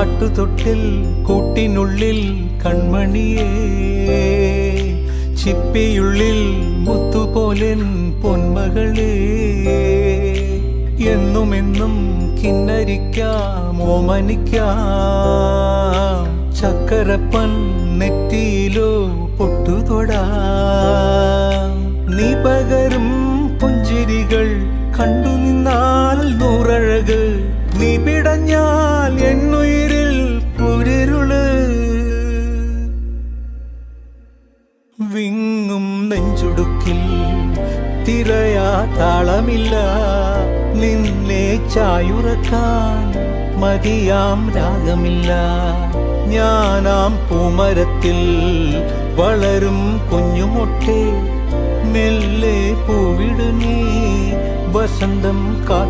ആട്ടുതൊട്ടിൽ കൂട്ടിനുള്ളിൽ കൺമണിയേ, ചിപ്പിയുള്ളിൽ മുത്തുപോലെൻ പൊന്മകളേ, എന്നുമെന്നും കിന്നരിക്കാം ഓമനിക്കാം, ചക്കരപ്പൻ നെറ്റിയിലോ പൊട്ടുതൊടാം. നീ പകരും പുഞ്ചിരികൾ കണ്ടു നിന്നാൽ നൂറഴക്, നീ പിടഞ്ഞാൽ എന്നുയിരിൽ കുരിരുള്. വിങ്ങും നെഞ്ചുടുക്കിൽ തിരയാ താളമില്ല, നിന്നെ ചായുറക്കാൻ മതിയാം രാഗമില്ല. ഞാനാം പൂമരത്തിൽ വളരും കുഞ്ഞുമൊട്ടെ, മെല്ലെ പൂവിടു നീ വസന്തം കാ